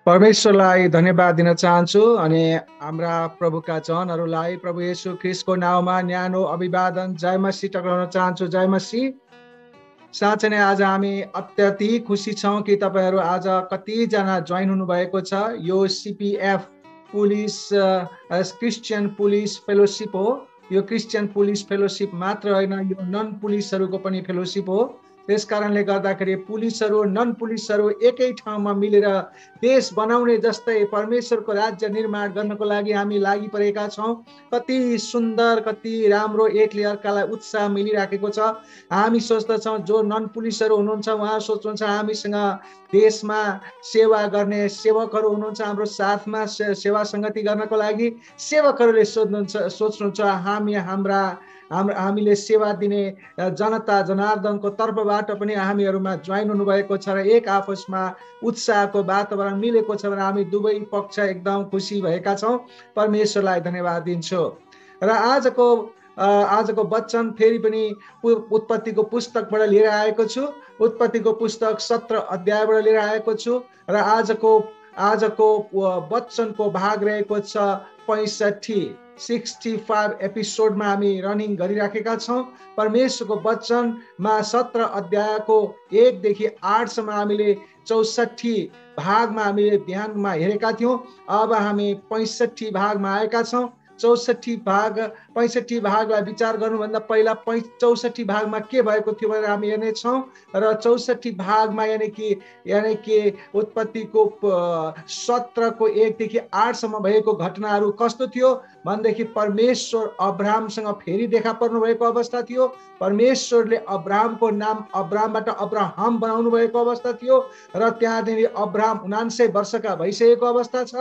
परमेश्वरलाई धन्यवाद दिन चाहन्छु अनि हाम्रा प्रभुका जनहरूलाई प्रभु येशू ख्रीष्टको नाउँमा न्यानो अभिवादन जय मसीह टक्राउन चाहन्छु। जय मसीह। साँच्चै नै आज हामी अत्यधिक खुसी छौँ कि तपाईँहरू आज कतिजना जोइन हुनुभएको छ। यो CPF police Christian police fellowship हो। यो क्रिस्चियन पुलिस फेलोसिप मात्र होइन, यो नन पुलिसहरूको पनि फेलोसिप हो। त्यस कारणले गर्दाखेरि पुलिसहरू नन पुलिसहरू एकै ठाउँमा मिलेर देश बनाउने जस्तै परमेश्वरको राज्य निर्माण गर्नको लागि हामी लागि परेका छौँ। कति सुन्दर, कति राम्रो, एकले अर्कालाई उत्साह मिलिराखेको छ। हामी सोच्दछौँ जो नन पुलिसहरू हुनुहुन्छ उहाँ सोच्नुहुन्छ हामीसँग देशमा सेवा गर्ने सेवकहरू हुनुहुन्छ, हाम्रो साथमा सेवा सङ्गति गर्नको लागि सेवकहरूले सोच्नुहुन्छ हामीले सेवा दिने जनता जनार्दनको तर्फबाट पनि हामीहरूमा जोइन हुनुभएको छ र एक आपसमा उत्साहको वातावरण मिलेको छ भने हामी दुवै पक्ष एकदम खुसी भएका छौँ। परमेश्वरलाई धन्यवाद दिन्छु। र आजको वचन फेरि पनि उत्पत्तिको पुस्तकबाट लिएर आएको छु। उत्पत्तिको पुस्तक 17 अध्यायबाट लिएर आएको छु र आजको वचनको भाग रहेको छ 65 एपिसोडमा हामी रनिङ गरिराखेका छौँ। परमेश्वरको वचनमा 17 अध्यायको 1 देखि 8 सम्म हामीले 64 भागमा हामीले ध्यानमा हेरेका थियौँ। अब हामी 65 भागमा आएका छौँ। 65 भागलाई विचार गर्नुभन्दा पहिला 64 भागमा के भएको थियो भनेर हामी हेर्नेछौँ। र 64 भागमा यानि कि उत्पत्तिको 17 को 1 देखि 8 सम्म भएको घटनाहरू कस्तो थियो भनेदेखि परमेश्वर अब्राहमसँग फेरि देखा पर्नु भएको अवस्था थियो। परमेश्वरले अब्राहमको नाम अब्राहमबाट अब्राहम बनाउनु भएको अवस्था थियो र त्यहाँदेखि अब्राहम 79 वर्षका भइसकेको अवस्था छ।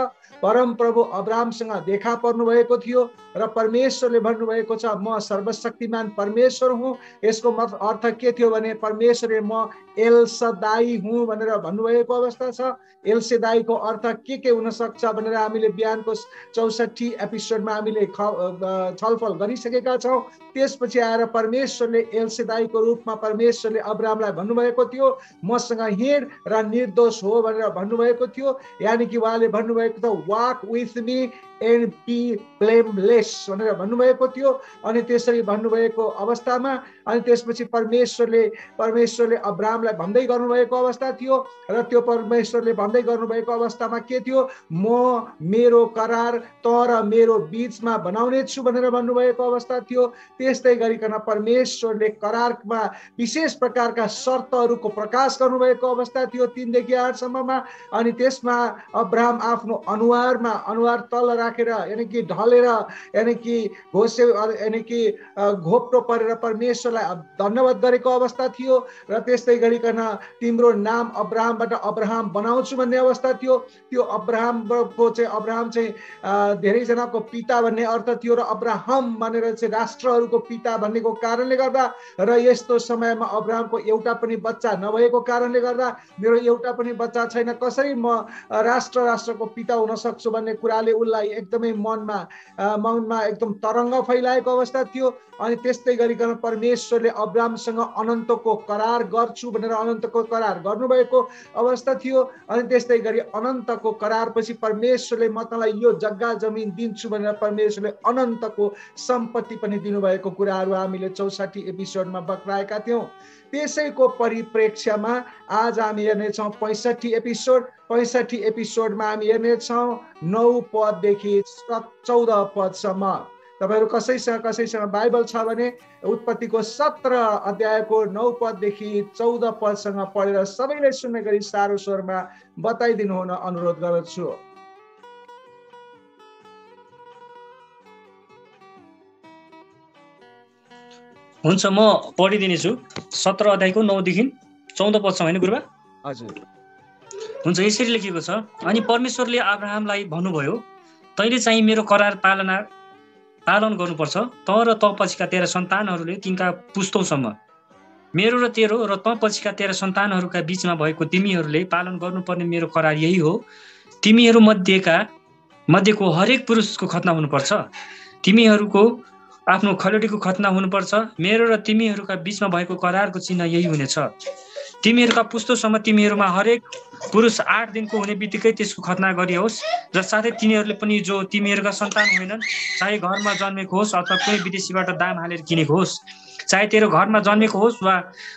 परम प्रभु अब्राहमसँग देखा पर्नु भएको थियो र परमेश्वरले भन्नुभएको छ म सर्वशक्तिमान परमेश्वर हुँ। यसको अर्थ के थियो भने परमेश्वरले म एल सदाई हुँ भनेर भन्नुभएको अवस्था छ। एल सदाईको अर्थ के हुन सक्छ भनेर हामीले बिहानको 64 एपिसोडमा हामीले छलफल गरिसकेका छौँ। त्यसपछि आएर परमेश्वरले एल सदाईको रूपमा परमेश्वरले अब्राहमलाई भन्नुभएको थियो मसँग हिँड र निर्दोष हो भनेर भन्नुभएको थियो। यानि कि उहाँले भन्नुभएको थियो walk with me and be blameless भनेर भन्नुभएको थियो। अनि त्यसरी भन्नुभएको अवस्थामा अनि त्यसपछि परमेश्वरले अब्राहमलाई भन्दै गर्नुभएको अवस्था थियो र त्यो परमेश्वरले भन्दै गर्नुभएको अवस्थामा के थियो, म मेरो करार त र मेरो बीचमा बनाउने छु भनेर भन्नुभएको अवस्था थियो। त्यस्तै गरिकन परमेश्वरले करारमा विशेष प्रकारका शर्तहरूको प्रकाश गर्नुभएको अवस्था थियो 3 देखि 8 सम्ममा। अनि त्यसमा अब्राहम आफ्नो अनुहार तल राखेर यानि कि ढलेर यानि कि घोप्टो परेर परमेश्वरलाई धन्यवाद गरेको अवस्था थियो। र त्यस्तै गरिकन तिम्रो नाम अब्राहमबाट अब्राहम बनाउँछु भन्ने अवस्था थियो। त्यो अब्राहम चाहिँ धेरैजनाको पिता भन्ने अर्थ थियो र अब्राहम भनेर चाहिँ राष्ट्रहरूको पिता भन्नेको कारणले गर्दा र यस्तो समयमा अब्राहमको एउटा पनि बच्चा नभएको कारणले गर्दा मेरो एउटा पनि बच्चा छैन, कसरी म राष्ट्रको पिता हुन सक्छु भन्ने कुराले उसलाई एकदमै मनमा एकदम तरङ्ग फैलाएको अवस्था थियो। अनि त्यस्तै गरिकन परमेश्वरले अब्राहमसँग अनन्तको करार गर्छु भनेर अनन्तको करार गर्नुभएको अवस्था थियो। अनि त्यस्तै गरी अनन्तको करारपछि परमेश्वरले म तँलाई यो जग्गा जमिन दिन्छु भनेर परमेश्वरले अनन्तको सम्पत्ति पनि दिनुभएको कुराहरू हामीले 64 एपिसोडमा बक्राएका थियौँ। त्यसैको परिप्रेक्ष्यमा आज हामी हेर्नेछौँ 65 एपिसोड। 65 एपिसोडमा हामी हेर्नेछौँ 9 पददेखि 14 पदसम्म। तपाईँहरू कसैसँग बाइबल छ भने उत्पत्तिको 17 अध्यायको 9 पददेखि 14 पदसँग पढेर सबैले सुन्ने गरी सारो स्वरमा बताइदिनु हुन अनुरोध गर्दछु। हुन्छ, म पढिदिनेछु 17 अध्यायको 9 देखि 14 पदसम्म हैन गुरुबा? हजुर। हुन्छ, यसरी लेखिएको छ, अनि परमेश्वरले अब्राहमलाई भन्नुभयो तैँले चाहिँ मेरो करार पालन गर्नुपर्छ, त र त पछिका तेरा सन्तानहरूले तिनका पुस्तौँसम्म। मेरो र तेरो र त पछिका तेरा सन्तानहरूका बीचमा भएको तिमीहरूले पालन गर्नुपर्ने मेरो करार यही हो। तिमीहरू मध्येको हरेक पुरुषको खतना हुनुपर्छ। तिमीहरूको आफ्नो खलौटीको खतना हुनुपर्छ। मेरो र तिमीहरूका बीचमा भएको करारको चिन्ह यही हुनेछ। तिमीहरूका पुस्तौसम्म तिमीहरूमा हरेक पुरुष 8 दिनको हुने बित्तिकै त्यसको खतना गरियोस् र साथै तिनीहरूले पनि जो तिमीहरूका सन्तान होइनन्, चाहे घरमा जन्मेको होस् अथवा कुनै विदेशीबाट दाम हालेर किनेको होस्, चाहे तेरो घरमा जन्मेको होस् वा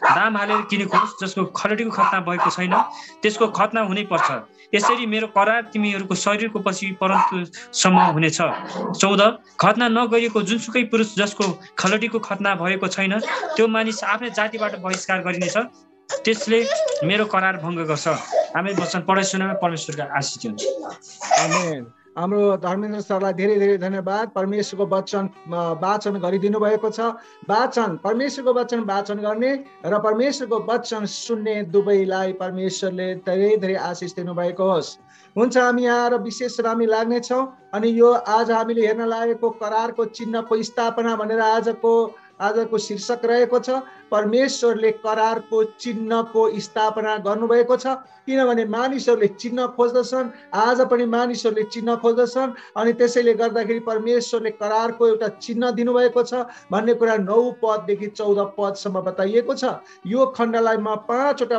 दाम हालेर किनेको होस्, जसको खलडीको खतना भएको छैन, त्यसको खतना हुनै पर्छ। यसरी मेरो करार तिमीहरूको शरीरको पछि परन्तुसम्म हुनेछ। 14 खतना नगरिएको जुनसुकै पुरुष जसको खलडीको खतना भएको छैन, त्यो मानिस आफ्नै जातिबाट बहिष्कार गरिनेछ, त्यसले मेरो करार भङ्ग गर्छ। आमेन। वचन पढाइ सुनामा परमेश्वरका आशीष हुन्छ। आमेन। हाम्रो धर्मेन्द्र सरलाई धेरै धेरै धन्यवाद। परमेश्वरको वचन वाचन गरिदिनु भएको छ। परमेश्वरको वचन वाचन गर्ने र परमेश्वरको वचन सुन्ने दुवैलाई परमेश्वरले धेरै धेरै आशिष दिनुभएको होस्। हुन्छ, हामी यहाँ र विशेष हामी लाग्नेछौँ अनि यो आज हामीले हेर्न लागेको करारको चिन्हको स्थापना भनेर आजको शीर्षक रहेको छ। परमेश्वरले करारको चिन्हको स्थापना गर्नुभएको छ, किनभने मानिसहरूले चिन्ह खोज्दछन्। आज पनि मानिसहरूले चिन्ह खोज्दछन् अनि त्यसैले गर्दाखेरि परमेश्वरले करारको एउटा चिन्ह दिनुभएको छ भन्ने कुरा 9 पददेखि 14 पदसम्म बताइएको छ। यो खण्डलाई म 5वटा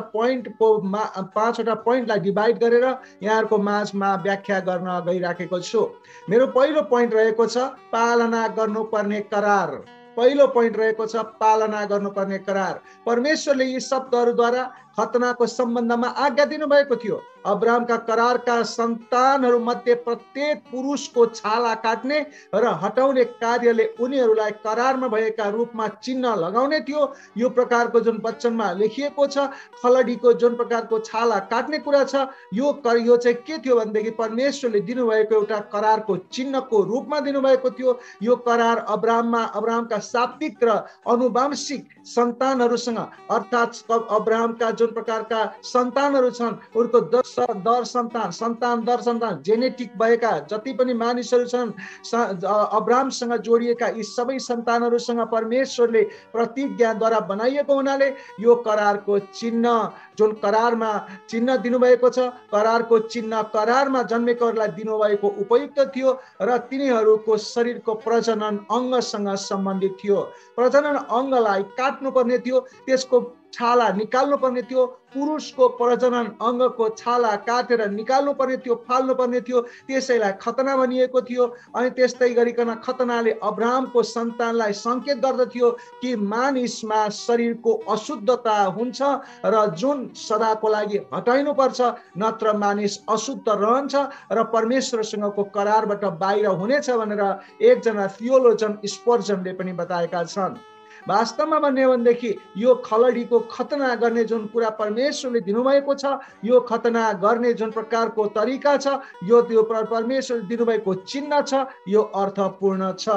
पोइन्टलाई डिभाइड गरेर यहाँहरूको माझमा व्याख्या गर्न गइराखेको छु। मेरो पहिलो पोइन्ट रहेको छ पालना गर्नुपर्ने करार। पहिलो पोइन्ट रहेको छ पालना गर्नुपर्ने करार। परमेश्वरले यी शब्दहरूद्वारा खतनाको सम्बन्धमा आज्ञा दिनुभएको थियो। अब्राहमका करारका सन्तानहरू मध्ये प्रत्येक पुरुषको छाला काट्ने र हटाउने कार्यले उनीहरूलाई करारमा भएका रूपमा चिन्ह लगाउने थियो। यो प्रकारको जुन वचनमा लेखिएको छ, खलडीको जुन प्रकारको छाला काट्ने कुरा छ, यो चाहिँ के थियो भनेदेखि परमेश्वरले दिनुभएको एउटा करारको चिन्हको रूपमा दिनुभएको थियो। यो करार अब्राहमका शाब्दिक र अनुवांशिक सन्तानहरूसँग, अर्थात् अब्राहमका जुन प्रकारका सन्तानहरू छन् उनको दर सन्तान जेनेटिक भएका जति पनि मानिसहरू छन् अब्राहमसँग जोडिएका यी सबै सन्तानहरूसँग परमेश्वरले प्रतिज्ञाद्वारा बनाइएको हुनाले यो करारको चिन्ह जुन करारमा चिन्ह दिनुभएको छ, करारको चिन्ह करारमा जन्मेकोहरूलाई दिनुभएको उपयुक्त थियो र तिनीहरूको शरीरको प्रजनन अङ्गसँग सम्बन्धित थियो। प्रजनन अङ्गलाई काट्नुपर्ने थियो, त्यसको छाला निकाल्नु पर्ने थियो। पुरुषको प्रजनन अङ्गको छाला काटेर निकाल्नु पर्ने थियो, फाल्नु पर्ने थियो। त्यसैलाई खतना भनिएको थियो। अनि त्यस्तै गरिकन खतनाले अब्राहमको सन्तानलाई सङ्केत गर्दथ्यो कि मानिसमा शरीरको अशुद्धता हुन्छ र जुन सदाको लागि हटाइनु पर्छ, नत्र मानिस अशुद्ध रहन्छ र परमेश्वरसँगको करारबाट बाहिर हुनेछ भनेर एकजना थियोलोजन स्पर्जनले पनि बताएका छन्। वास्तवमा भन्ने हो भनेदेखि यो खलडीको खतना गर्ने जुन कुरा परमेश्वरले दिनुभएको छ, यो खतना गर्ने जुन प्रकारको तरिका छ, यो परमेश्वरले दिनुभएको चिन्ह छ, यो अर्थपूर्ण छ।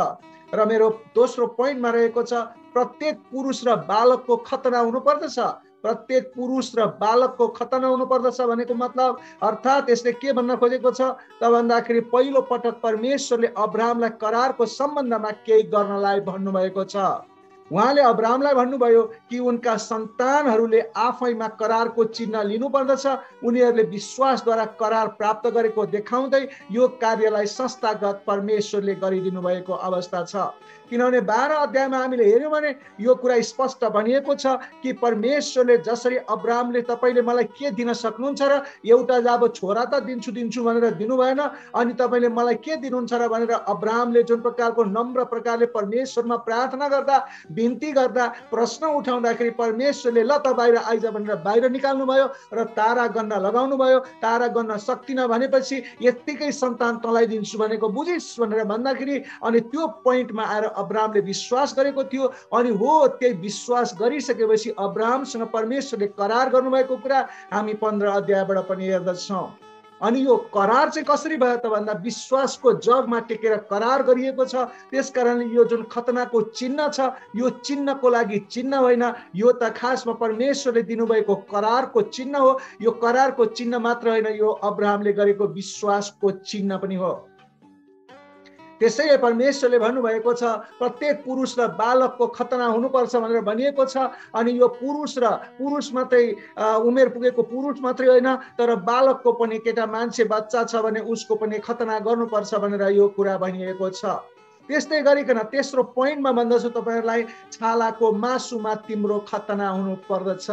र मेरो दोस्रो पोइन्टमा रहेको छ प्रत्येक पुरुष र बालकको खतना हुनुपर्दछ। प्रत्येक पुरुष र बालकको खतना हुनुपर्दछ भनेको मतलब अर्थात् यसले के भन्न खोजेको छ त भन्दाखेरि पहिलो पटक परमेश्वरले अब्राहमलाई करारको सम्बन्धमा केही गर्नलाई भन्नुभएको छ। उहाँले अब्राहमलाई भन्नुभयो कि उनका सन्तानहरूले आफैमा करारको चिन्ह लिनुपर्दछ। उनीहरूले विश्वासद्वारा करार प्राप्त गरेको देखाउँदै यो कार्यलाई संस्थागत परमेश्वरले गरिदिनु भएको अवस्था छ। किनभने 12 अध्यायमा हामीले हेर्यौँ भने यो कुरा स्पष्ट भनिएको छ कि परमेश्वरले जसरी अब्राहमले तपाईँले मलाई के दिन सक्नुहुन्छ र एउटा जब छोरा त दिन्छु भनेर दिनु भएन, अनि तपाईँले मलाई के दिनुहुन्छ र भनेर अब्राहमले जुन प्रकारको नम्र प्रकारले परमेश्वरमा प्रार्थना गर्दा, बिन्ती गर्दा, प्रश्न उठाउँदाखेरि परमेश्वरले ल त बाहिर आइज भनेर बाहिर निकाल्नु भयो र तारा गन्न लगाउनु भयो। तारा गन्न सक्दिन भनेपछि यत्तिकै सन्तान तँलाई दिन्छु भनेको बुझिस् भनेर भन्दाखेरि अनि त्यो पोइन्टमा आएर अब्राहमले विश्वास गरेको थियो। अनि हो त्यही विश्वास गरिसकेपछि अब्राहमसँग परमेश्वरले करार गर्नुभएको कुरा हामी 15 अध्यायबाट पनि हेर्दछौँ। अनि यो करार चाहिँ कसरी भयो त भन्दा विश्वासको जगमा टेकेर करार गरिएको छ। त्यसकारण यो जुन खतनाको चिन्ह छ, यो चिन्हको लागि चिन्ह होइन, यो त खासमा परमेश्वरले दिनुभएको करारको चिन्ह हो। यो करारको चिन्ह मात्र होइन, यो अब्राहमले गरेको विश्वासको चिन्ह पनि हो। त्यसैले परमेश्वरले भन्नुभएको छ प्रत्येक पुरुष र बालकको खतना हुनुपर्छ भनेर भनिएको छ। अनि यो पुरुष मात्रै उमेर पुगेको पुरुष मात्रै होइन, तर बालकको पनि केटा मान्छे बच्चा छ भने उसको पनि खतना गर्नुपर्छ भनेर यो कुरा भनिएको छ। त्यस्तै गरिकन तेस्रो पोइन्टमा भन्दछु तपाईहरुलाई, छालाको मासुमा तिम्रो खतना हुनु पर्दछ।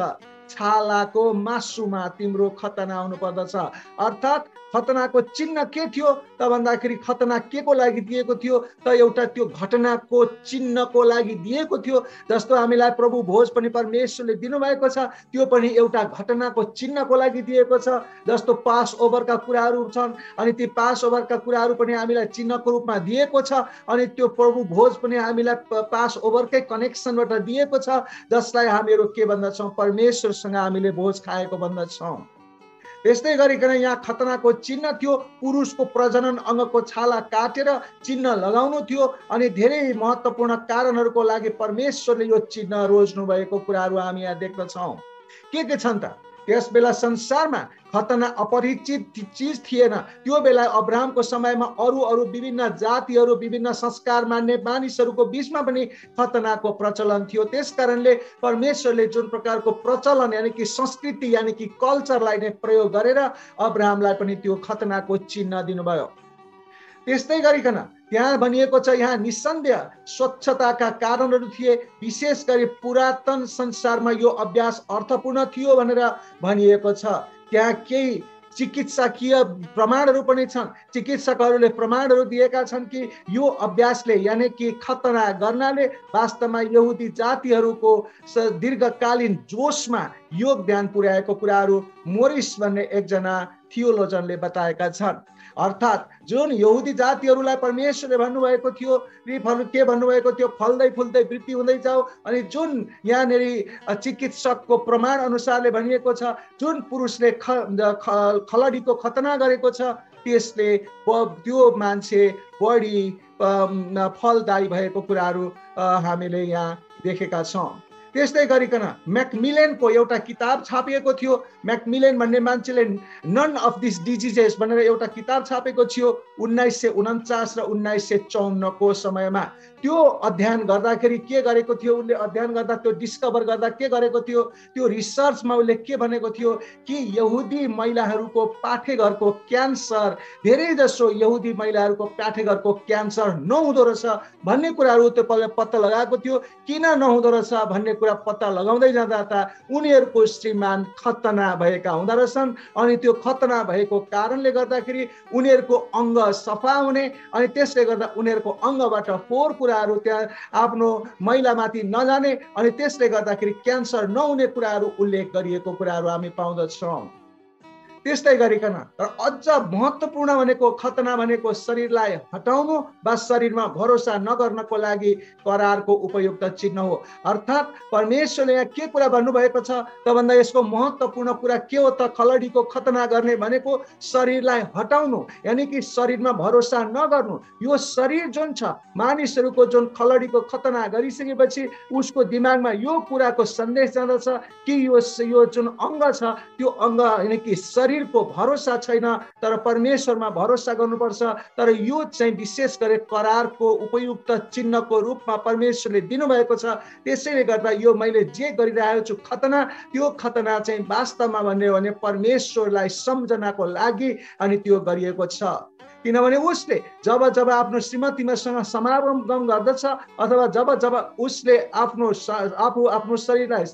छालाको मासुमा तिम्रो खतना आउनु पर्दछ। अर्थात् खतनाको चिन्ह के थियो त भन्दाखेरि खतना के को लागि दिएको थियो त एउटा त्यो घटनाको चिन्हको लागि दिएको थियो। जस्तो हामीलाई प्रभु भोज पनि परमेश्वरले दिनुभएको छ, त्यो पनि एउटा घटनाको चिन्हको लागि दिएको छ। जस्तो पास ओभरका कुराहरू छन्, अनि ती पास ओभरका कुराहरू पनि हामीलाई चिन्हको रूपमा दिएको छ। अनि त्यो प्रभु भोज पनि हामीलाई पास ओभरकै कनेक्सनबाट दिएको छ, जसलाई हामीहरू के भन्दछौँ, परमेश्वरसँग हामीले भोज खाएको भन्दछौँ। त्यस्तै गरिकन यहाँ खतनाको चिन्ह थियो, पुरुषको प्रजनन अङ्गको छाला काटेर चिन्ह लगाउनु थियो। अनि धेरै महत्त्वपूर्ण कारणहरूको लागि परमेश्वरले यो चिन्ह रोज्नु भएको कुराहरू हामी यहाँ देख्दछौँ। के छन् त? त्यस बेला संसारमा खतना अपरिचित चिज थिएन। त्यो बेला अब्राहमको समयमा अरू विभिन्न जातिहरू, विभिन्न संस्कार मान्ने मानिसहरूको बीचमा पनि खतनाको प्रचलन थियो। त्यस कारणले परमेश्वरले जुन प्रकारको प्रचलन यानि कि संस्कृति यानि कि कल्चरलाई नै प्रयोग गरेर अब्राहमलाई पनि त्यो खतनाको चिन्ह दिनुभयो। त्यस्तै गरिकन त्यहाँ भनिएको छ, यहाँ निसन्देह स्वच्छताका कारणहरू थिए। विशेष गरी पुरातन संसारमा यो अभ्यास अर्थपूर्ण थियो भनेर भनिएको छ। त्यहाँ केही चिकित्सकीय प्रमाणहरू पनि छन्। चिकित्सकहरूले प्रमाणहरू दिएका छन् कि यो अभ्यासले यानि कि खतना गर्नाले वास्तवमा यहुदी जातिहरूको दीर्घकालीन जोशमा योगदान पुर्याएको कुराहरू मोरिस भन्ने एकजना थियोलोजनले बताएका छन्। अर्थात् जुन यहुदी जातिहरूलाई परमेश्वरले भन्नुभएको थियो, के भन्नुभएको थियो, फल्दै फुल्दै वृद्धि हुँदै जाऊ। अनि जुन यहाँनिर चिकित्सकको प्रमाण अनुसारले भनिएको छ, जुन पुरुषले खलडीको खतना गरेको छ त्यसले त्यो मान्छे बढी फलदायी भएको कुराहरू हामीले यहाँ देखेका छौँ। त्यस्तै गरिकन मैकमिलन एउटा किताब छापिएको थियो। मैकमिलन भन्ने मान्छेले नन अफ दिस डिजिजेस भनेर एउटा किताब छापेको थियो 1949 र 1954 को समयमा। त्यो अध्ययन गर्दाखेरि के गरेको थियो, उनले अध्ययन गर्दा त्यो डिस्कभर गर्दा के गरेको थियो, त्यो रिसर्चमा उसले के भनेको थियो कि यहुदी महिलाहरूको पाठेघरको क्यान्सर, धेरै जसो यहुदी महिलाहरूको पाठेघरको क्यान्सर नहुँदो रहेछ भन्ने कुराहरू त्यो पत्ता लगाएको थियो। किन नहुँदो रहेछ भन्ने कुरा पत्ता लगाउँदै जाँदा त उनीहरूको श्रीमान खतना भएका हुँदो रहेछन्। अनि त्यो खतना भएको कारणले गर्दाखेरि उनीहरूको अङ्ग सफा हुने, अनि त्यसले गर्दा उनीहरूको अङ्गबाट फोहोर कुराहरू त्यहाँ आफ्नो महिलामाथि नजाने, अनि त्यसले गर्दाखेरि क्यान्सर नहुने कुराहरू उल्लेख गरिएको कुराहरू हामी पाउँदछौँ। त्यस्तै गरिकन अझ महत्त्वपूर्ण भनेको खतना भनेको शरीरलाई हटाउनु वा शरीरमा भरोसा नगर्नको लागि करारको उपयुक्त चिन्ह हो। अर्थात् परमेश्वरले यहाँ के कुरा भन्नुभएको छ त भन्दा यसको महत्त्वपूर्ण कुरा के हो त, खलडीको खतना गर्ने भनेको शरीरलाई हटाउनु, यानि कि शरीरमा भरोसा नगर्नु। यो शरीर जुन छ, मानिसहरूको जुन खलडीको खतना गरिसकेपछि उसको दिमागमा यो कुराको सन्देश जाँदछ कि यो जुन अङ्ग छ त्यो अङ्ग यानि कि शरीरको भरोसा छैन, तर परमेश्वरमा भरोसा गर्नुपर्छ। तर यो चाहिँ विशेष गरी करारको उपयुक्त चिन्हको रूपमा परमेश्वरले दिनुभएको छ। त्यसैले गर्दा यो मैले जे गरिरहेको छु खतना, त्यो खतना चाहिँ वास्तवमा भन्ने हो भने परमेश्वरलाई सम्झनाको लागि अनि त्यो गरिएको छ। किनभने उसले जब जब आफ्नो श्रीमतीसँग समागम गर्दछ अथवा जब जब उसले आफ्नो शरीरलाई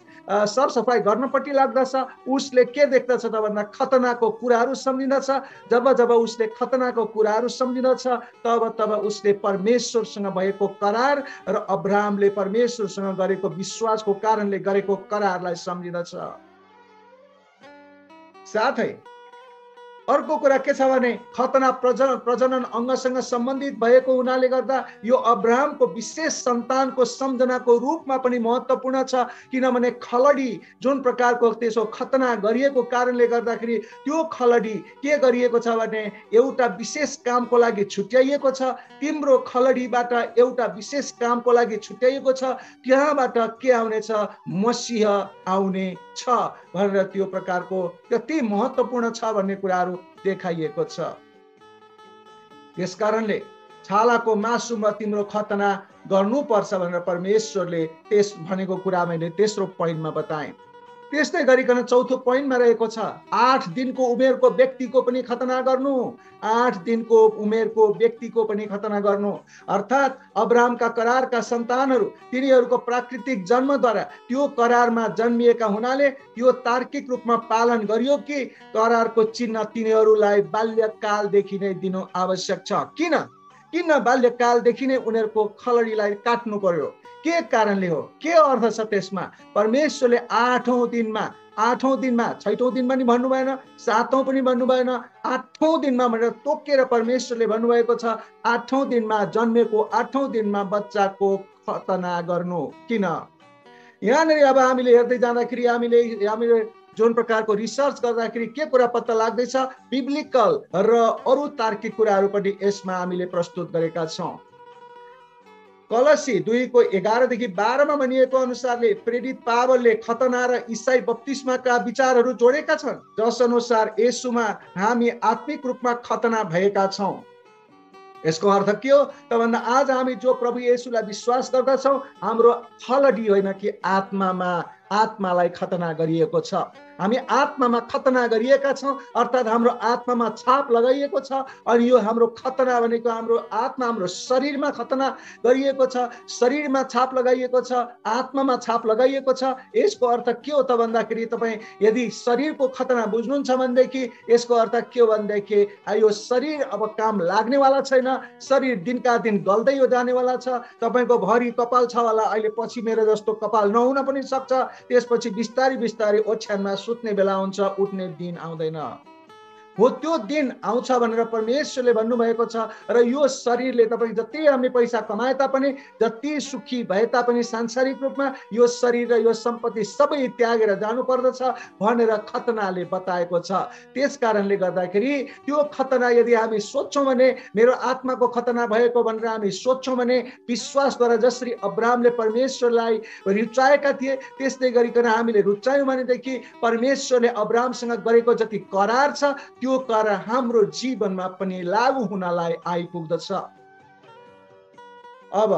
सरसफाइ गर्नपट्टि लाग्दछ, उसले के देख्दछ त भन्दा खतनाको कुराहरू सम्झिँदछ। जब जब उसले खतनाको कुराहरू सम्झिँदछ तब उसले परमेश्वरसँग भएको करार र अब्राहमले परमेश्वरसँग गरेको विश्वासको कारणले गरेको करारलाई सम्झिँदछ। साथै अर्को कुरा के छ भने खतना प्रजनन अङ्गसँग सम्बन्धित भएको हुनाले गर्दा यो अब्राहमको विशेष सन्तानको सम्झनाको रूपमा पनि महत्त्वपूर्ण छ। किनभने खलडी जुन प्रकारको त्यसो खतना गरिएको कारणले गर्दाखेरि त्यो खलडी के गरिएको छ भने एउटा विशेष कामको लागि छुट्याइएको छ। तिम्रो खलडीबाट एउटा विशेष कामको लागि छुट्याइएको छ, त्यहाँबाट के आउनेछ, मसीह आउने छ भनेर त्यो प्रकारको कति महत्त्वपूर्ण छ भन्ने कुराहरू देखाइएको छ। त्यसकारणले छालाको मासुमा तिम्रो खतना गर्नुपर्छ भनेर परमेश्वरले त्यस भनेको कुरा मैले तेस्रो पोइन्टमा बताएँ। त्यस्तै गरिकन चौथो पोइन्टमा रहेको छ 8 दिनको उमेरको व्यक्तिको पनि खतना गर्नु। 8 दिनको उमेरको व्यक्तिको पनि खतना गर्नु, अर्थात् अब्राहमका करारका सन्तानहरू तिनीहरूको प्राकृतिक जन्मद्वारा त्यो करारमा जन्मिएका हुनाले यो तार्किक रूपमा पालन गरियो कि करारको चिन्ह तिनीहरूलाई बाल्यकालदेखि नै दिनु आवश्यक छ। किन बाल्यकालदेखि नै उनीहरूको खलडीलाई काट्नु पर्यो? के कारणले हो? के अर्थ छ त्यसमा? परमेश्वरले 8औं दिनमा 6औं दिन पनि भन्नु भएन, 7औं पनि भन्नु भएन, 8औं दिनमा भनेर तोकेर परमेश्वरले भन्नुभएको छ 8औं दिनमा जन्मेको 8औं दिनमा बच्चाको खतना गर्नु। किन? यहाँनिर अब हामीले हेर्दै जाँदाखेरि हामीले जुन प्रकारको रिसर्च गर्दाखेरि के कुरा पत्ता लाग्दैछ, बिब्लिकल र अरू तार्किक कुराहरू पनि यसमा हामीले प्रस्तुत गरेका छौँ। कलसी 2:11 देखि 12 मा भनिएको अनुसारले प्रेरित पावलले खतना र ईसाई बप्तिस्माका विचारहरू जोडेका छन्, जस अनुसार येशूमा हामी आत्मिक रूपमा खतना भएका छौँ। यसको अर्थ के हो त भन्दा आज हामी जो प्रभु येशूलाई विश्वास गर्दछौँ, हाम्रो खलडी होइन कि आत्मालाई खतना गरिएको छ। हामी आत्मामा खतना गरिएका छौँ, अर्थात् हाम्रो आत्मामा छाप लगाइएको छ। अनि यो हाम्रो खतना भनेको हाम्रो आत्मा, हाम्रो शरीरमा खतना गरिएको छ, शरीरमा छाप लगाइएको छ, आत्मामा छाप लगाइएको छ। यसको अर्थ के हो त भन्दाखेरि तपाईँ यदि शरीरको खतना बुझ्नुहुन्छ भनेदेखि यसको अर्थ के हो भनेदेखि यो शरीर अब काम लाग्नेवाला छैन, शरीर दिनका दिन गल्दै जानेवाला छ। तपाईँको भरि कपाल छ होला, अहिले पछि मेरो जस्तो कपाल नहुन पनि सक्छ। त्यसपछि बिस्तारै बिस्तारै ओछ्यानमा सुत्ने बेला हुन्छ, उठ्ने दिन आउँदैन हो। त्यो दिन आउँछ भनेर परमेश्वरले भन्नुभएको छ। र यो शरीरले तपाईँ जति हामी पैसा कमाए तापनि, जति सुखी भए तापनि सांसारिक रूपमा यो शरीर र यो सम्पत्ति सबै त्यागेर जानुपर्दछ भनेर खतनाले बताएको छ। त्यस कारणले गर्दाखेरि त्यो खतना यदि हामी सोच्छौँ भने, मेरो आत्माको खतना भएको भनेर हामी सोच्छौँ भने, विश्वासद्वारा जसरी अब्राहमले परमेश्वरलाई रुचाएका थिए त्यस्तै गरिकन हामीले रुचायौँ भनेदेखि परमेश्वरले अब्राहमसँग गरेको जति करार छ त्यो करार हाम्रो जीवनमा पनि लागू हुनलाई आइपुग्दछ। अब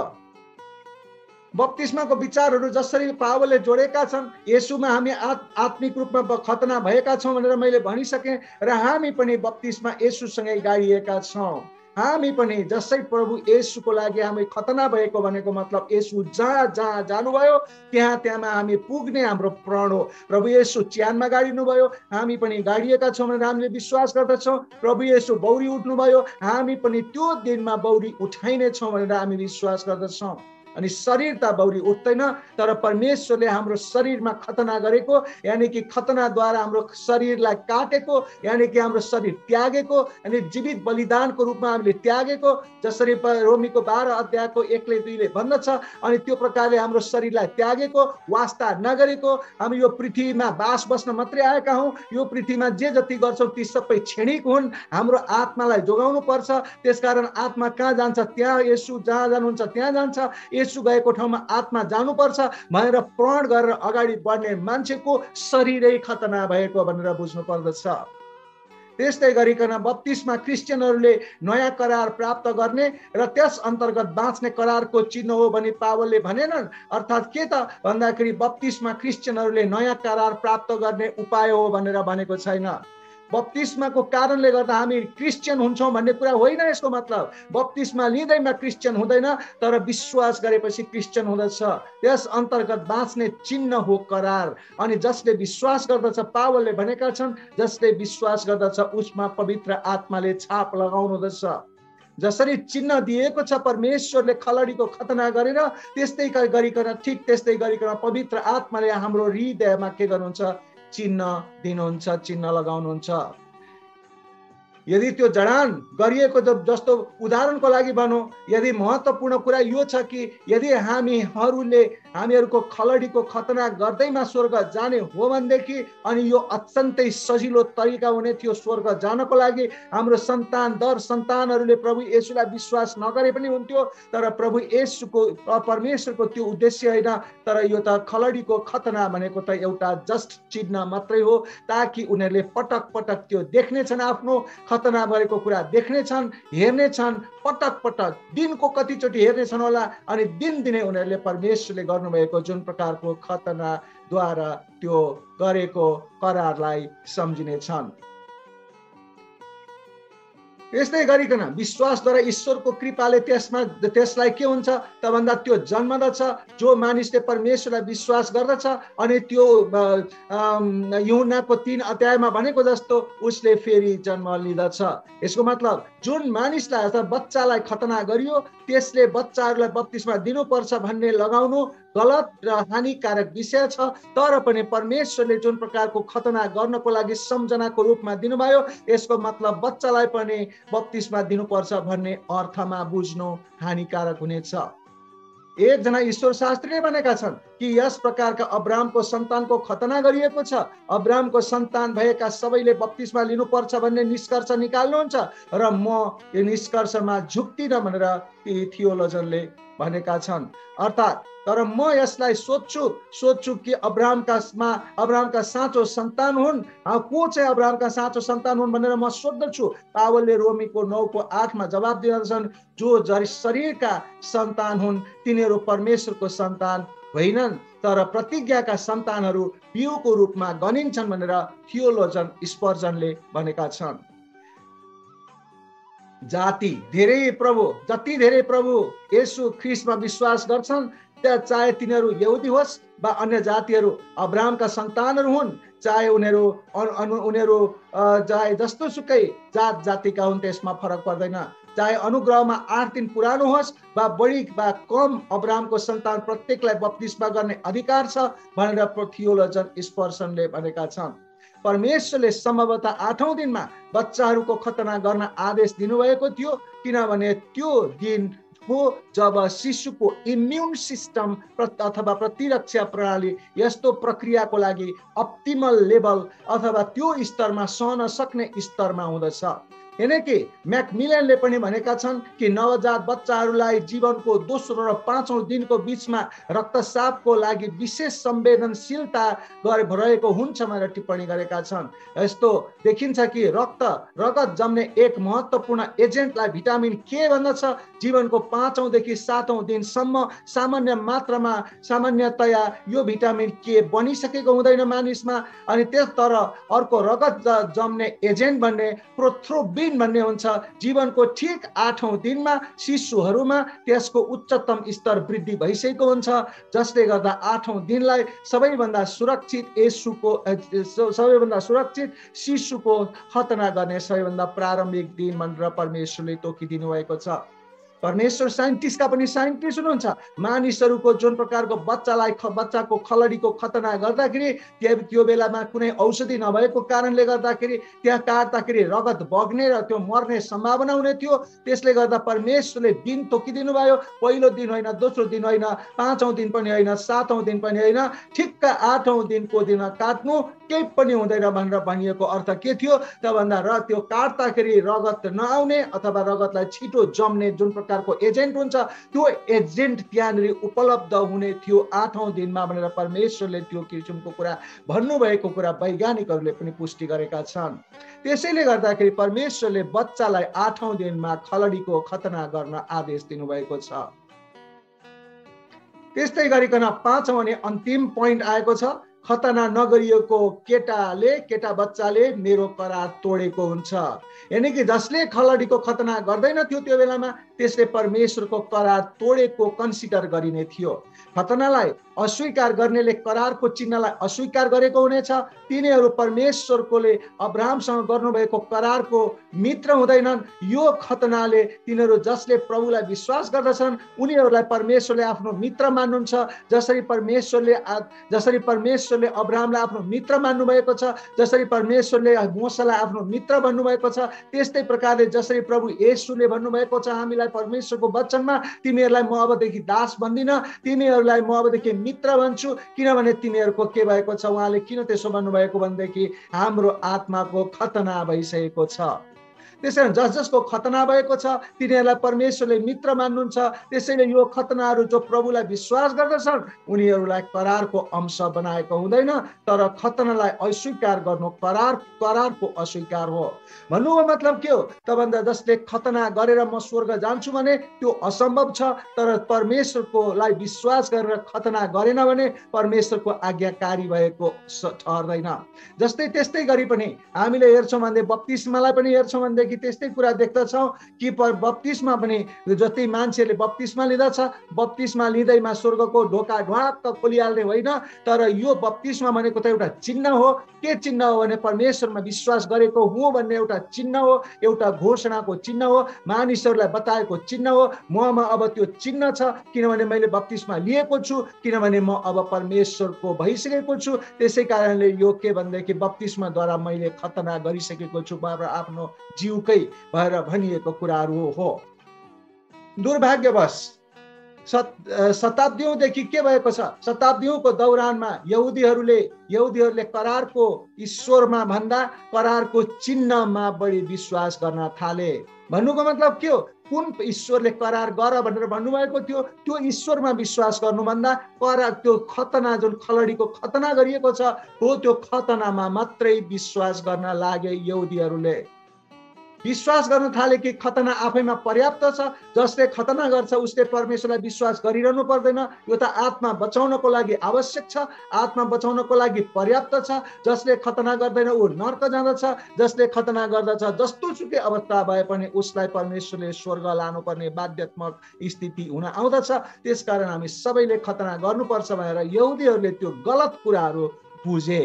बप्तिस्माको विचारहरू जसरी पावलले जोडेका छन्, येशूमा हामी आत्मिक रूपमा खतना भएका छौँ भनेर मैले भनिसकेँ, र हामी पनि बप्तिस्मा येशूसँगै गाडिएका छौँ। हामी पनि जसै प्रभु येशूको लागि हामी खतना भएको भनेको मतलब येशू जहाँ जहाँ जानुभयो त्यहाँमा हामी पुग्ने हाम्रो प्रण हो। प्रभु येशू च्यानमा गाडिनु भयो, हामी पनि गाडिएका छौँ भनेर हामीले विश्वास गर्दछौँ। प्रभु येशू बौरी उठ्नुभयो, हामी पनि त्यो दिनमा बौरी उठाइने छौँ भनेर हामी विश्वास गर्दछौँ। अनि शरीर त बौरी उठ्दैन, तर परमेश्वरले हाम्रो शरीरमा खतना गरेको, यानी कि खतनाद्वारा हाम्रो शरीरलाई काटेको, यानी कि हाम्रो शरीर त्यागेको, अनि जीवित बलिदानको रूपमा हामीले त्यागेको, जसरी रोमीको 12 अध्यायको 1-2 भन्दछ। अनि त्यो प्रकारले हाम्रो शरीरलाई त्यागेको, वास्ता नगरेको, हामी यो पृथ्वीमा बास बस्न मात्रै आएका हौँ। यो पृथ्वीमा जे जति गर्छौँ ती सबै क्षणिक हुन्। हाम्रो आत्मालाई जोगाउनु पर्छ। त्यसकारण आत्मा कहाँ जान्छ त्यहाँ येशू, जहाँ जानुहुन्छ त्यहाँ जान्छ। येशू गएको ठाउँमा आत्मा जानुपर्छ भनेर प्रण गरेर अगाडि बढ्ने मान्छेको शरीरै खतना भएको भनेर बुझ्नु पर्दछ। त्यस्तै गरिकन बप्तिस्मा क्रिस्चियनहरूले नयाँ करार प्राप्त गर्ने र त्यस अन्तर्गत बाँच्ने करारको चिन्ह हो भनी पावलले भनेनन्। अर्थात् के त भन्दाखेरि बप्तिस्मा क्रिस्चियनहरूले नयाँ करार प्राप्त गर्ने उपाय हो भनेर भनेको छैन। बप्तिस्माको कारणले गर्दा हामी क्रिस्चियन हुन्छौँ भन्ने कुरा होइन यसको मतलब। बप्तिस्मा लिँदैमा क्रिस्चियन हुँदैन, तर विश्वास गरेपछि क्रिस्चियन हुँदछ। त्यस अन्तर्गत बाँच्ने चिन्ह हो करार। अनि जसले विश्वास गर्दछ, पावलले भनेका छन्, जसले विश्वास गर्दछ उसमा पवित्र आत्माले छाप लगाउनुहुँदछ। जसरी चिन्ह दिएको छ परमेश्वरले खलडीको खतना गरेर, त्यस्तै गरिकन ठिक त्यस्तै गरिकन पवित्र आत्माले हाम्रो हृदयमा के गर्नुहुन्छ? चिन्ह दिनुहुन्छ, चिन्ह लगाउनुहुन्छ। यदि त्यो जडान गरिएको जस्तो उदाहरणको लागि भनौँ, यदि महत्त्वपूर्ण कुरा यो छ कि यदि हामीहरूको खलडीको खतना गर्दैमा स्वर्ग जाने हो भनेदेखि, अनि यो अत्यन्तै सजिलो तरिका हुने थियो स्वर्ग जानको लागि। हाम्रो सन्तानहरूले प्रभु येशूलाई विश्वास नगरे पनि हुन्थ्यो, तर प्रभु येशूको परमेश्वरको त्यो उद्देश्य होइन। तर यो त खलडीको खतना भनेको त एउटा जस्ट चिन्ह मात्रै हो, ताकि उनीहरूले पटक पटक त्यो देख्नेछन् आफ्नो खतना गरेको कुरा देख्नेछन्, हेर्नेछन्, पटक पटक दिनको कतिचोटि हेर्नेछन् होला। अनि दिनदिनै उनीहरूले परमेश्वरले गर्नुभएको जुन प्रकारको खतनाद्वारा त्यो गरेको करारलाई सम्झिनेछन्। यस्तै गरिकन विश्वासद्वारा ईश्वरको कृपाले त्यसलाई के हुन्छ त भन्दा त्यो जन्मदछ। जो मानिसले परमेश्वरलाई विश्वास गर्दछ अनि त्यो यूहन्नाको 3 अध्यायमा भनेको जस्तो उसले फेरि जन्म लिँदछ। यसको मतलब जुन मानिसलाई अथवा बच्चालाई खतना गरियो त्यसले बच्चाहरूलाई बप्तिस्मा दिनुपर्छ भन्ने लगाउनु गलत र हानिकारक विषय छ। तर पनि परमेश्वरले जुन प्रकारको खतना गर्नको लागि सम्झनाको रूपमा दिनुभयो, यसको मतलब बच्चालाई पनि बप्तिस्मा दिनुपर्छ भन्ने अर्थमा बुझ्नु हानिकारक हुनेछ। एकजना ईश्वर शास्त्रीले भनेका छन् कि यस प्रकारका अब्राहमको सन्तानको खतना गरिएको छ। अब्राहमको सन्तान भएका सबैले बप्तिस्मा लिनुपर्छ भन्ने निष्कर्ष निकाल्नुहुन्छ र म यो निष्कर्षमा झुक्दिनँ भनेर ती थियोलोजनले भनेका छन्। अर्थात् तर म यसलाई सोध्छु कि अब्राहमका साँचो सन्तान हुन्। को चाहिँ अब्राहमका साँचो सन्तान हुन् भनेर म सोध्दछु। पावलले रोमीको 9:8 जवाब दिँदछन्, जो शरीरका सन्तान हुन् तिनीहरू परमेश्वरको सन्तान होइनन्, तर प्रतिज्ञाका सन्तानहरू बिउको रूपमा गनिन्छन् भनेर थियोलोजन स्पर्जनले भनेका छन्। जति धेरै प्रभु येशू ख्रीष्टमा विश्वास गर्छन्, चाहे तिनीहरू यहुदी होस् वा अन्य जातिहरू अब्राहमका सन्तानहरू हुन्, चाहे उनीहरू चाहे जस्तो सुकै जात जातिका हुन्, त्यसमा फरक पर्दैन। चाहे अनुग्रहमा 8 दिन पुरानो होस् वा बढी वा कम, अब्राहमको सन्तान प्रत्येकलाई बप्तिस्मा गर्ने अधिकार छ भनेर थियोलोजन स्पर्जनले भनेका छन्। परमेश्वरले सम्भवतः 8औं दिनमा बच्चाहरूको खतना गर्न आदेश दिनुभएको थियो, किनभने त्यो दिन हो जब शिशुको इम्युन सिस्टम अथवा प्रतिरक्षा प्रणाली यस्तो प्रक्रियाको लागि अप्टिमल लेभल अथवा त्यो स्तरमा सहन सक्ने स्तरमा हुँदछ। यानी म्याकमिलनले पनि भनेका छन् कि नवजात बच्चाहरूलाई जीवनको दोस्रो र 5औं दिनको बीचमा रक्तस्रावको लागि विशेष संवेदनशीलता रहेको हुन्छ भनेर टिप्पणी गरेका छन्। यस्तो देखिन्छ कि रगत जम्ने एक महत्त्वपूर्ण एजेन्टलाई भिटामिन के भन्दछ। जीवनको 5औं देखि 7औं दिनसम्म सामान्यतया यो भिटामिन के बनिसकेको हुँदैन मानिसमा। अनि तर अर्को रगत जम्ने एजेन्ट भन्ने प्रोथ्रोम्बिन भन्ने हुन्छ। जीवनको ठीक 8औं दिनमा शिशुहरूमा त्यसको उच्चतम स्तर वृद्धि भइसकेको हुन्छ, जसले गर्दा 8औं दिनलाई सबैभन्दा सुरक्षित शिशुको खतना गर्ने सबैभन्दा प्रारम्भिक दिन भनेर परमेश्वरले तोकिदिनु भएको छ। परमेश्वर साइन्टिस्टका पनि साइन्टिस्ट हुनुहुन्छ। मानिसहरूको जुन प्रकारको बच्चाको खलडीको खतना गर्दाखेरि त्यो बेलामा कुनै औषधि नभएको कारणले गर्दाखेरि त्यहाँ काट्दाखेरि रगत बग्ने र त्यो मर्ने सम्भावना हुने थियो। त्यसले गर्दा परमेश्वरले दिन तोकिदिनु भयो। पहिलो दिन होइन, दोस्रो दिन होइन, 5औं दिन पनि होइन, 7औं दिन पनि होइन, ठिक्क 8औं दिनको दिन काट्नु केही पनि हुँदैन भनेर भनिएको अर्थ के थियो त भन्दा र त्यो काट्दाखेरि रगत नआउने अथवा रगतलाई छिटो जम्ने जुन प्रकारको एजेन्ट हुन्छ त्यो एजेन्ट त्यहाँनिर उपलब्ध हुने थियो 8औं दिनमा भनेर परमेश्वरले त्यो किसिमको कुरा भन्नुभएको कुरा वैज्ञानिकहरूले पनि पुष्टि गरेका छन्। त्यसैले गर्दाखेरि परमेश्वरले बच्चालाई 8औं दिनमा खलडीको खतना गर्न आदेश दिनुभएको छ। त्यस्तै गरिकन 5औं अनि अन्तिम पोइन्ट आएको छ, खतना नगरिएको केटा बच्चाले मेरो करार तोडेको हुन्छ। यानी कि जसले खलडीको खतना गर्दैन थियो त्यो बेलामा त्यसले परमेश्वरको करार तोडेको कन्सिडर गरिने थियो। खतनालाई अस्वीकार गर्नेले करारको चिन्हलाई अस्वीकार गरेको हुनेछ। तिनीहरू परमेश्वरकोले अब्राहमसँग गर्नुभएको करारको मित्र हुँदैनन्। यो खतनाले तिनीहरू जसले प्रभुलाई विश्वास गर्दछन् उनीहरूलाई परमेश्वरले आफ्नो मित्र मान्नुहुन्छ। जसरी परमेश्वरले अब्राहमलाई आफ्नो मित्र मान्नुभएको छ, जसरी परमेश्वरले मोशालाई आफ्नो मित्र भन्नुभएको छ, त्यस्तै प्रकारले जसरी प्रभु येशूले भन्नुभएको छ हामीलाई परमेश्वरको वचनमा, तिमीहरूलाई म अबदेखि दास भन्दिन, तिमीहरूलाई म अबदेखि मित्र भन्छु, किनभने तिमीहरूको के भएको छ। उहाँले किन त्यसो भन्नुभएको भनेदेखि हाम्रो आत्माको खतना भइसकेको छ। त्यसैले जस जसको खतना भएको छ तिनीहरूलाई परमेश्वरले मित्र मान्नुहुन्छ। त्यसैले यो खतनाहरू जो प्रभुलाई विश्वास गर्दछन् उनीहरूलाई करारको अंश बनाएको हुँदैन, तर खतनालाई अस्वीकार गर्नु करारको अस्वीकार हो। भन्नुको मतलब के हो त भन्दा जसले खतना गरेर म स्वर्ग जान्छु भने त्यो असम्भव छ, तर परमेश्वरकोलाई विश्वास गरेर खतना गरेन भने परमेश्वरको आज्ञाकारी भएको ठहर्दैन। जस्तै त्यस्तै गरी पनि हामीले हेर्छौँ भने बप्तिस्मालाई पनि हेर्छौँ भनेदेखि त्यस्तै कुरा देख्दछौँ कि बप्तिस्मा पनि जति मान्छेले बप्तिस्मा लिँदछ, बप्तिस्मा लिँदैमा स्वर्गको ढोका ढ्वाक्क खोलिहाल्ने होइन, तर यो बप्तिस्मा भनेको त एउटा चिन्ह हो। के चिन्ह हो भने परमेश्वरमा विश्वास गरेको हुँ भन्ने एउटा चिन्ह हो, एउटा घोषणाको चिन्ह हो, मानिसहरूलाई बताएको चिन्ह हो। ममा अब त्यो चिन्ह छ किनभने मैले बप्तिस्मा लिएको छु, किनभने म अब परमेश्वरको भइसकेको छु। त्यसै कारणले यो के भनेदेखि बप्तिस्माद्वारा मैले खतना गरिसकेको छु आफ्नो जीवकै भएर भनिएको कुराहरू हो। दुर्भाग्यवश शताब्दीदेखि के भएको छ, शताब्दीको दौरानमा यहुदीहरूले करारको ईश्वरमा भन्दा करारको चिन्हमा बढी विश्वास गर्न थाले। भन्नुको मतलब के हो, कुन ईश्वरले करार गर भनेर भन्नुभएको थियो त्यो ईश्वरमा विश्वास गर्नुभन्दा करार त्यो खतना जुन खलडीको खतना गरिएको छ हो त्यो खतनामा मात्रै विश्वास गर्न लागे यहुदीहरूले। विश्वास गर्न थाले कि खतना आफैमा पर्याप्त छ, जसले खतना गर्छ उसले परमेश्वरलाई विश्वास गरिरहनु पर्दैन, यो त आत्मा बचाउनको लागि आवश्यक छ, आत्मा बचाउनको लागि पर्याप्त छ। जसले खतना गर्दैन ऊ नर्क जाँदछ, जसले खतना गर्दछ जस्तो सुकै अवस्था भए पनि उसलाई परमेश्वरले स्वर्ग लानुपर्ने बाध्यात्मक स्थिति हुन आउँदछ। त्यसकारण हामी सबैले खतना गर्नुपर्छ भनेर यहुदीहरूले त्यो गलत कुराहरू बुझे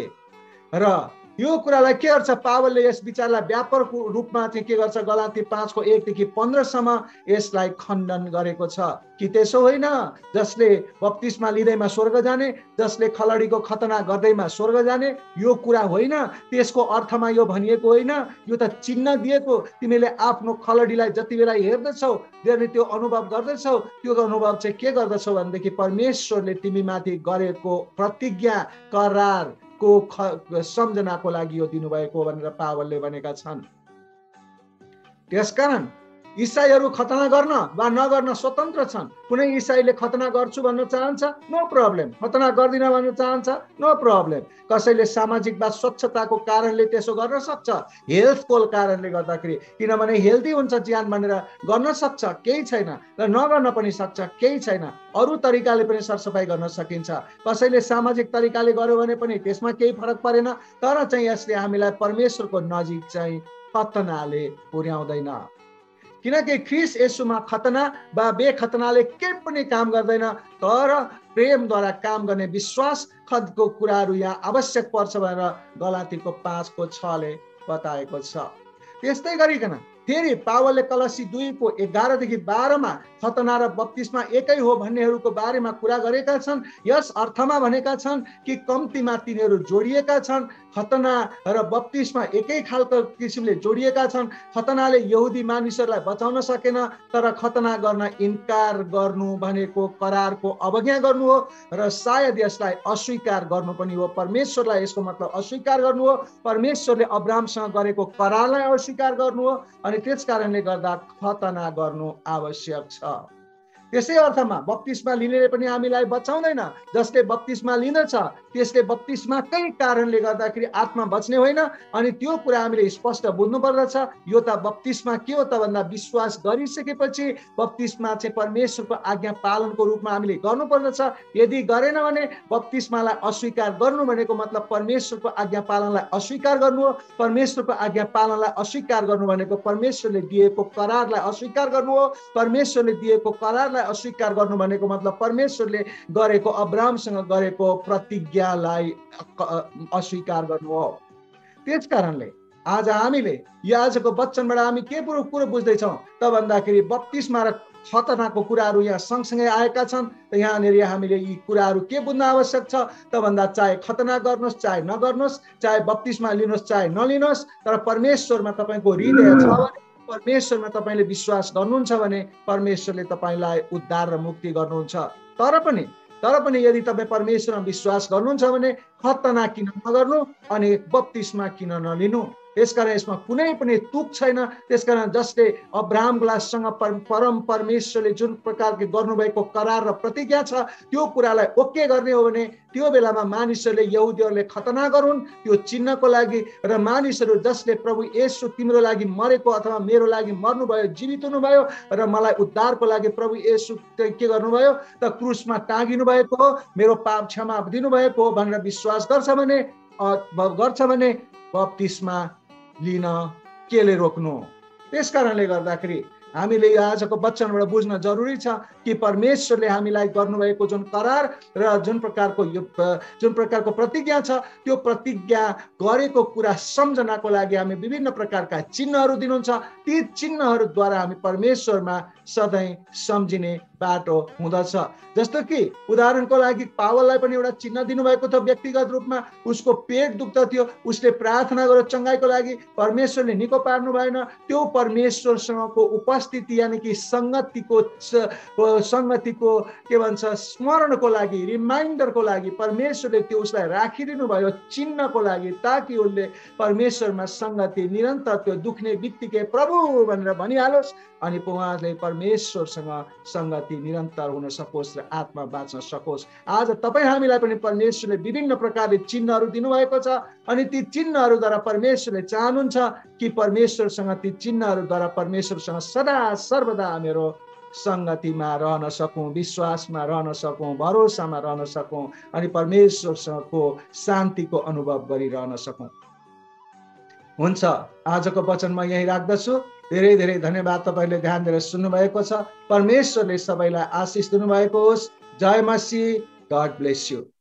र यो कुरालाई के गर्छ पावलले यस विचारलाई व्यापक रूपमा चाहिँ के गर्छ गलाती 5:1 देखि 15 सम्म यसलाई खण्डन गरेको छ कि त्यसो होइन जसले बप्तिस्मा लिँदैमा स्वर्ग जाने, जसले खलडीको खतना गर्दैमा स्वर्ग जाने, यो कुरा होइन। त्यसको अर्थमा यो भनिएको होइन, यो त चिन्ह दिएको। तिमीले आफ्नो खलडीलाई जति बेला हेर्दछौ त्यो अनुभव गर्दछौ, त्यो अनुभव चाहिँ के गर्दछौ भनेदेखि परमेश्वरले तिमीमाथि गरेको प्रतिज्ञा करार को सम्झनाको लागि यो दिनुभएको भनेर पावलले भनेका छन्। त्यसकारण ईसाईहरू खतना गर्न वा नगर्न स्वतन्त्र छन्। कुनै ईसाईले खतना गर्छु भन्न चाहन्छ, नो प्रब्लम। खतना गर्दिन भन्न चाहन्छ, नो प्रब्लम। कसैले सामाजिक वा स्वच्छताको कारणले त्यसो गर्न सक्छ, हेल्थको कारणले गर्दाखेरि, किनभने हेल्दी हुन्छ ज्यान भनेर गर्न सक्छ, केही छैन। र नगर्न पनि सक्छ, केही छैन। अरू तरिकाले पनि सरसफाइ गर्न सकिन्छ। कसैले सामाजिक तरिकाले गर्यो भने पनि त्यसमा केही फरक परेन। तर चाहिँ यसले हामीलाई परमेश्वरको नजिक चाहिँ खतनाले पुर्याउँदैन, किनकि ख्रीष्ट येशूमा खतना वा बेखतनाले केही पनि काम गर्दैन। तर प्रेमद्वारा काम गर्ने विश्वास खतको कुराहरू यहाँ आवश्यक पर्छ भनेर गलातीको 5:6 बताएको छ। त्यस्तै गरिकन फेरि पावलले कलसी 2:11 देखि 12 खतना र बप्तिस्मा एकै हो भन्नेहरूको बारेमा कुरा गरेका छन्। यस अर्थमा भनेका छन् कि कम्तीमा तिनीहरू जोडिएका छन्। खतना र बप्तिस्मा एकै खालको किसिमले जोडिएका छन्। खतनाले यहुदी मानिसहरूलाई बचाउन सकेन, तर खतना गर्न इन्कार गर्नु भनेको करारको अवज्ञा गर्नु हो र सायद यसलाई अस्वीकार गर्नु पनि हो। परमेश्वरलाई यसको मतलब अस्वीकार गर्नु हो। परमेश्वरले अब्राहमसँग गरेको करारलाई अस्वीकार गर्नु हो अनि त्यस कारणले गर्दा खतना गर्नु आवश्यक छ। त्यसै अर्थमा बप्तिस्मा लिनेले पनि हामीलाई बचाउँदैन। जसले बप्तिस्मा लिँदछ त्यसले बप्तिस्माकै कारणले गर्दाखेरि आत्मा बच्ने होइन। अनि त्यो कुरा हामीले स्पष्ट बुझ्नु पर्दछ। यो त बप्तिस्मा के हो त भन्दा विश्वास गरिसकेपछि बप्तिस्मा चाहिँ परमेश्वरको आज्ञा पालनको रूपमा हामीले गर्नुपर्दछ। यदि गरेन भने बप्तिस्मालाई अस्वीकार गर्नु भनेको मतलब परमेश्वरको आज्ञा पालनलाई अस्वीकार गर्नु हो। परमेश्वरको आज्ञा पालनलाई अस्वीकार गर्नु भनेको परमेश्वरले दिएको करारलाई अस्वीकार गर्नु हो। परमेश्वरले दिएको करारलाई अस्वीकार गर्नु भनेको मतलब परमेश्वरले गरेको अब्राहमसँग गरेको प्रतिज्ञालाई अस्वीकार गर्नु हो। त्यस कारणले आज हामीले यो आजको वचनबाट हामी के कुरो बुझ्दैछौँ त भन्दाखेरि बप्तिस्मा र खतनाको कुराहरू यहाँ सँगसँगै आएका छन्। त यहाँनिर हामीले यी कुराहरू के बुझ्न आवश्यक छ त भन्दा चाहे खतना गर्नुहोस् चाहे नगर्नुहोस्, चाहे बप्तिस्मा लिनुहोस् चाहे नलिनुहोस्, तर परमेश्वरमा तपाईँको हृदय छ भने, परमेश्वरमा तपाईँले विश्वास गर्नुहुन्छ भने परमेश्वरले तपाईँलाई उद्धार र मुक्ति गर्नुहुन्छ। तर पनि यदि तपाईँ परमेश्वरमा विश्वास गर्नुहुन्छ भने खतना किन नगर्नु अनि बप्तिस्मा किन नलिनु। त्यसकारण यसमा कुनै पनि तुक छैन। त्यसकारण जसले अब्राहमसँग परम परमेश्वरले जुन प्रकारले गर्नुभएको करार र प्रतिज्ञा छ त्यो कुरालाई ओके गर्ने हो भने त्यो बेलामा मानिसहरूले यहुदीहरूले खतना गरून् त्यो चिन्हको लागि, र मानिसहरू जसले प्रभु येशू तिम्रो लागि मरेको अथवा मेरो लागि मर्नुभयो, जीवित हुनुभयो र मलाई उद्धारको लागि प्रभु येशू के गर्नुभयो त क्रुसमा टाँगिनु भएको हो, मेरो पाप क्षमा दिनुभएको हो भनेर विश्वास गर्छ भने बप्तिस्मा लिन केले रोक्नु। त्यस कारणले गर्दाखेरि हामीले यो आजको वचनबाट बुझ्न जरुरी छ कि परमेश्वरले हामीलाई गर्नुभएको जुन करार र जुन प्रकारको प्रतिज्ञा छ त्यो प्रतिज्ञा गरेको कुरा सम्झनाको लागि हामी विभिन्न प्रकारका चिन्हहरू दिनुहुन्छ। ती चिन्हहरूद्वारा हामी परमेश्वरमा सधैँ सम्झिने बाटो हुँदछ। जस्तो कि उदाहरणको लागि पावललाई पनि एउटा चिन्ह दिनुभएको थियो व्यक्तिगत रूपमा। उसको पेट दुख्दथ्यो, उसले प्रार्थना गर्यो चङ्गाइको लागि, परमेश्वरले निको पार्नु भएन। त्यो परमेश्वरसँगको उपस्थिति यानि कि संगतिको के भन्छ स्मरणको लागि, रिमाइन्डरको लागि परमेश्वरले त्यो उसलाई राखिदिनु भयो चिन्हको लागि, ताकि उसले परमेश्वरमा संगति निरन्तर त्यो दुख्ने बित्तिकै प्रभु भनेर भनिहालोस् अनि उहाँले परमेश्वरसँग संगति निरन्तर हुन सकोस् र आत्मा बाँच्न सकोस्। आज तपाईँ हामीलाई पनि परमेश्वरले विभिन्न प्रकारले चिन्हहरू दिनुभएको छ अनि ती चिन्हहरूद्वारा परमेश्वरले चाहनुहुन्छ कि परमेश्वरसँग ती चिन्हहरूद्वारा परमेश्वरसँग सदा सर्वदा हामीहरू संगतिमा रहन सकौँ, विश्वासमा रहन सकौँ, भरोसामा रहन सकौँ अनि परमेश्वरसँगको शान्तिको अनुभव गरिरहन सकौँ। हुन्छ, आजको वचन म यही राख्दछु। धेरै धेरै धन्यवाद तपाईले ध्यान दिएर सुन्नुभएको छ। परमेश्वरले सबैलाई आशिष दिनुभएको होस्। जय मसीह। God bless you.